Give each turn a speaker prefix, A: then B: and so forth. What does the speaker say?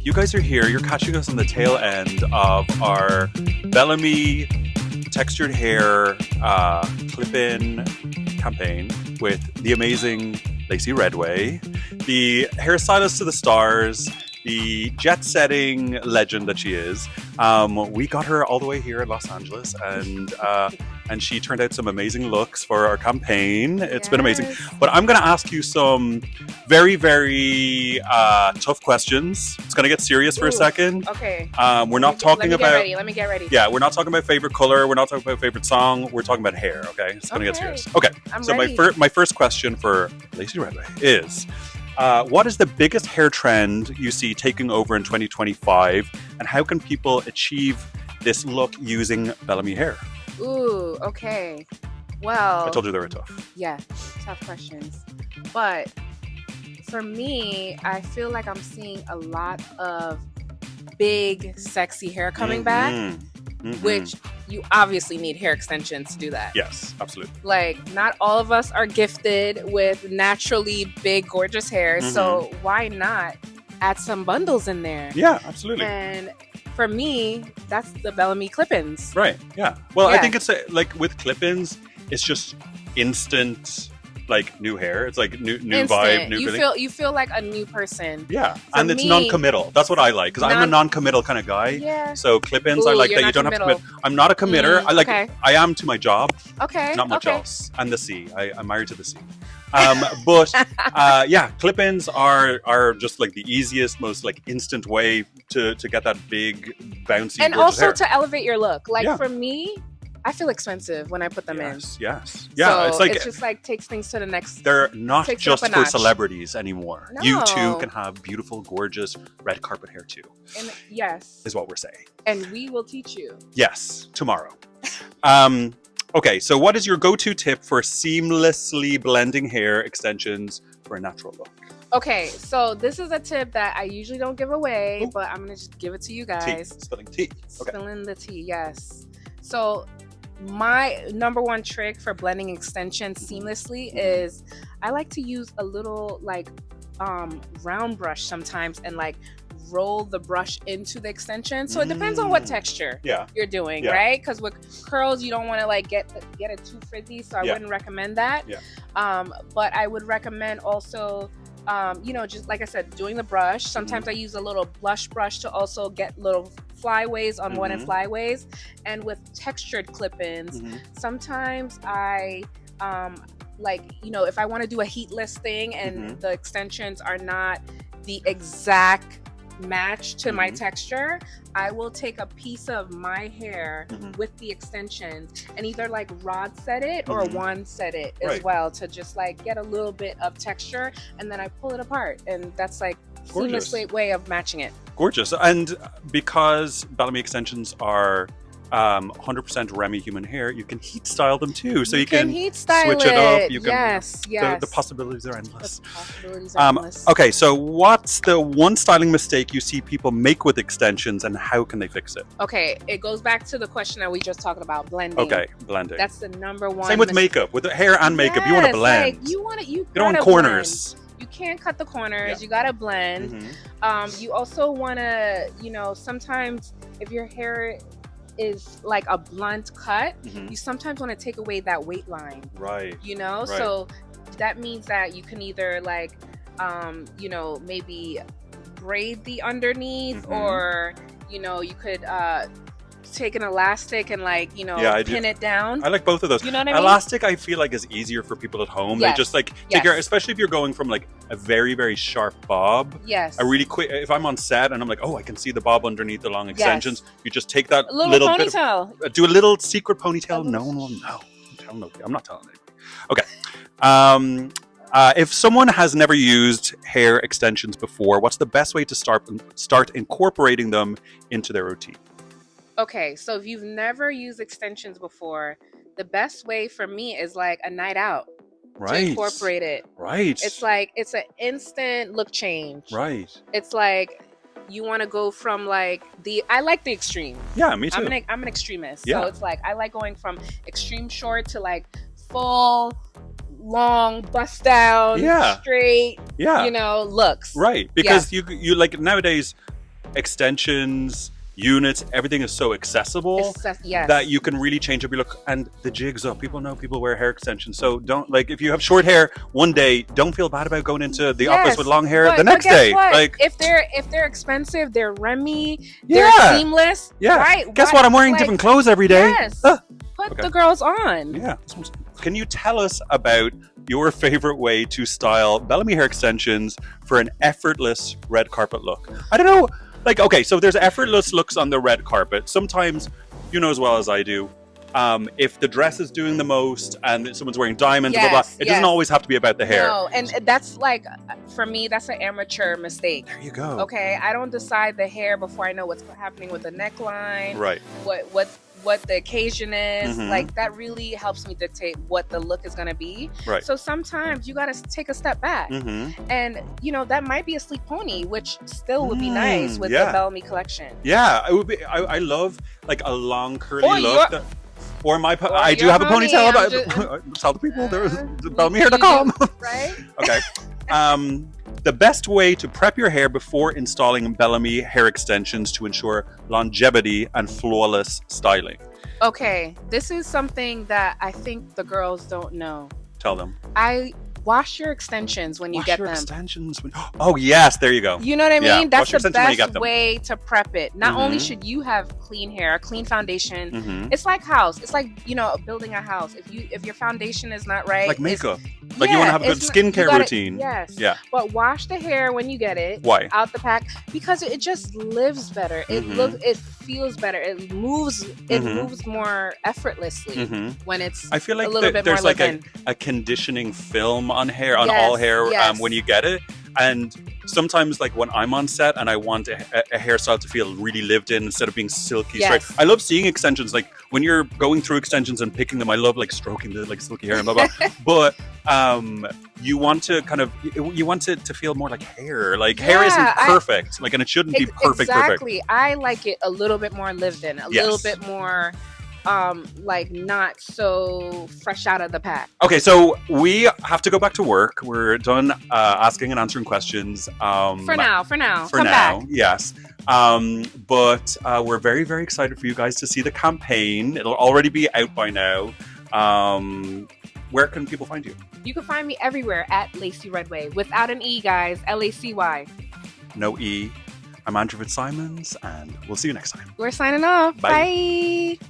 A: you guys are here. You're catching us on the tail end of our Bellami textured hair clip-in campaign with the amazing Lacy Redway, the hairstylist to the stars, the jet-setting legend that she is. We got her all the way here in Los Angeles, and she turned out some amazing looks for our campaign. It's been amazing. But I'm going to ask you some very, very tough questions. It's going to get serious for a second.
B: Okay.
A: We're not talking about...
B: Let me get ready.
A: Yeah, we're not talking about favorite color. We're not talking about favorite song. We're talking about hair, okay? It's going to get serious. Okay.
B: I'm
A: so
B: ready.
A: my first question for Lacy Redway is... what is the biggest hair trend you see taking over in 2025, and how can people achieve this look using Bellami hair?
B: Ooh, okay. Well,
A: I told you they were tough.
B: Yeah, tough questions. But for me, I feel like I'm seeing a lot of big, sexy hair coming back, which you obviously need hair extensions to do that.
A: Yes, absolutely.
B: Like, not all of us are gifted with naturally big, gorgeous hair, so why not add some bundles in there?
A: Yeah, absolutely.
B: And for me, that's the Bellami clip-ins.
A: Right, yeah. Well,
B: Yeah.
A: I think it's like with clip-ins, it's just instant, like new hair. It's like new vibe, new feeling.
B: You feel like a new person.
A: Yeah,
B: For
A: and it's
B: me,
A: non-committal. That's what I like, because I'm a non-committal kind of guy.
B: Yeah.
A: So clip-ins, I
B: Ooh,
A: like
B: you're
A: that you
B: not
A: don't have to
B: committal.
A: commit. I'm not a committer. I like.
B: okay.
A: I am to my job.
B: Okay.
A: Not much
B: okay.
A: else. And the sea. I'm married to the sea. But yeah, clip-ins are just like the easiest, most like instant way to get that big, bouncy,
B: And
A: gorgeous
B: also
A: hair.
B: to elevate your look. Like
A: Yeah.
B: for me, I feel expensive when I put them in.
A: Yes. Yeah,
B: So
A: it's like
B: it's just like takes things to the next.
A: they're not
B: takes it up
A: just
B: a
A: for
B: notch.
A: celebrities anymore.
B: No.
A: You too can have beautiful, gorgeous red carpet hair too,
B: And yes.
A: is what we're saying.
B: And we will teach you.
A: Yes, tomorrow. Okay, so what is your go-to tip for seamlessly blending hair extensions for a natural look?
B: Okay, so this is a tip that I usually don't give away,
A: Ooh.
B: but I'm gonna just give it to you
A: Tea.
B: guys.
A: Spilling tea. Okay.
B: Spilling the tea, yes. So my number one trick for blending extensions seamlessly is I like to use a little like round brush sometimes and like roll the brush into the extension. So it depends on what texture you're doing, right? Because with curls, you don't want to like get it too frizzy, so I wouldn't recommend that. But I would recommend also just like I said, doing the brush. Sometimes I use a little blush brush to also get little flyaways on one and flyaways. And with textured clip-ins, sometimes I if I want to do a heatless thing and the extensions are not the exact match to my texture, I will take a piece of my hair with the extensions and either like rod set it or wand set it as well to just like get a little bit of texture, and then I pull it apart, and that's like seamless way of matching it.
A: Gorgeous. And because Bellami extensions are 100% Remy human hair, you can heat style them too. So you can
B: heat style
A: switch it up. You can,
B: yes.
A: The possibilities are endless.
B: The possibilities are endless.
A: Okay, so what's the one styling mistake you see people make with extensions, and how can they fix it?
B: Okay, it goes back to the question that we just talked about, blending.
A: Okay, blending.
B: That's the number one.
A: Same with makeup. With the hair and makeup, you want to blend.
B: Like, you
A: don't want corners.
B: Blend. You can't cut the corners. You gotta blend. You also want to, sometimes if your hair is like a blunt cut, you sometimes want to take away that weight line.
A: Right.
B: So that means that you can either like, maybe braid the underneath, or, you could take an elastic and like pin it down.
A: I like both of those.
B: You know what I mean?
A: Elastic I feel like is easier for people at home. They just like take care, especially if you're going from like a very, very sharp bob.
B: Yes.
A: A really quick, if I'm on set and I'm like, oh, I can see the bob underneath the long extensions, you just take that
B: little
A: bit
B: ponytail.
A: Do a little secret ponytail. No. I'm not telling anybody. Okay. If someone has never used hair extensions before, what's the best way to start incorporating them into their routine?
B: Okay, so if you've never used extensions before, the best way for me is like a night out to incorporate it.
A: Right.
B: It's like, it's an instant look change.
A: Right.
B: It's like, you want to go from like I like the extreme.
A: Yeah, me too.
B: I'm an extremist.
A: Yeah.
B: So it's like, I like going from extreme short to like full, long, bust down, straight, looks.
A: Right. Because you like nowadays, extensions, units, everything is so accessible
B: Yes.
A: that you can really change up your look. And the jig's up. People know people wear hair extensions. So don't, like, if you have short hair one day, don't feel bad about going into the office with long hair the next
B: guess
A: day.
B: what?
A: Like,
B: if they're expensive, they're Remy,
A: Yeah.
B: they're seamless.
A: yeah.
B: Right?
A: Guess what? I'm wearing
B: like,
A: different clothes every day.
B: Yes. Put
A: Okay.
B: the girls on.
A: Yeah. Can you tell us about your favorite way to style Bellami hair extensions for an effortless red carpet look? I don't know. Like, okay, so there's effortless looks on the red carpet. Sometimes, you know as well as I do, if the dress is doing the most and someone's wearing diamonds, blah, blah, blah, it doesn't always have to be about the hair.
B: No, and that's like, for me, that's an amateur mistake.
A: There you go.
B: Okay, I don't decide the hair before I know what's happening with the neckline.
A: Right.
B: What the occasion is.
A: Mhm.
B: Like, that really helps me dictate what the look is going to be.
A: Right.
B: So sometimes you got to take a step back.
A: Mm-hmm.
B: And, that might be a sleek pony, which still would be nice with the Bellami collection.
A: Yeah, it would be. I love like a long curly
B: Or
A: look. I do
B: your
A: have a
B: pony,
A: ponytail.
B: I'm
A: Tell the people there's
B: you
A: BellamyHair.com.
B: do, right?
A: Okay. The best way to prep your hair before installing Bellami hair extensions to ensure longevity and flawless styling.
B: Okay, this is something that I think the girls don't know.
A: Tell them.
B: I wash your extensions when you get them.
A: Extensions. Oh yes, there you go.
B: You know what I mean?
A: Yeah,
B: That's
A: wash your
B: the
A: extensions when you get
B: best
A: them.
B: way to prep it. Not
A: Mhm.
B: only should you have clean hair, a clean foundation.
A: Mhm.
B: It's like house. It's like, building a house. If your foundation is not right,
A: Like
B: it's-
A: makeup. Like you want to have a good
B: it's not-
A: skincare
B: you gotta-
A: routine.
B: Yes.
A: Yeah.
B: But wash the hair when you get it.
A: Why?
B: Out the pack, because it just lives better.
A: Mhm.
B: It feels better. It moves
A: Mhm.
B: more effortlessly
A: Mhm.
B: when it's
A: I feel like
B: a little bit
A: there's
B: more
A: like
B: living.
A: a conditioning film on hair, on
B: Yes,
A: all hair,
B: yes.
A: when you get it. And sometimes, like when I'm on set and I want a hairstyle to feel really lived in instead of being silky
B: Yes.
A: straight. I love seeing extensions. Like when you're going through extensions and picking them, I love like stroking the like silky hair and blah blah. But you want it to feel more like hair. Like hair isn't
B: Yeah,
A: perfect. And it shouldn't be perfect.
B: Exactly. I like it a little bit more lived in, a
A: Yes.
B: little bit more like not so fresh out of the pack.
A: Okay, so we have to go back to work. We're done asking and answering questions.
B: For now.
A: For
B: Come
A: now,
B: back.
A: yes. But we're very, very excited for you guys to see the campaign. It'll already be out by now. Where can people find you?
B: You can find me everywhere at Lacy Redway. Without an E, guys. LACY.
A: No E. I'm Andrew Fitzsimons, and we'll see you next time.
B: We're signing off.
A: Bye.
B: Bye.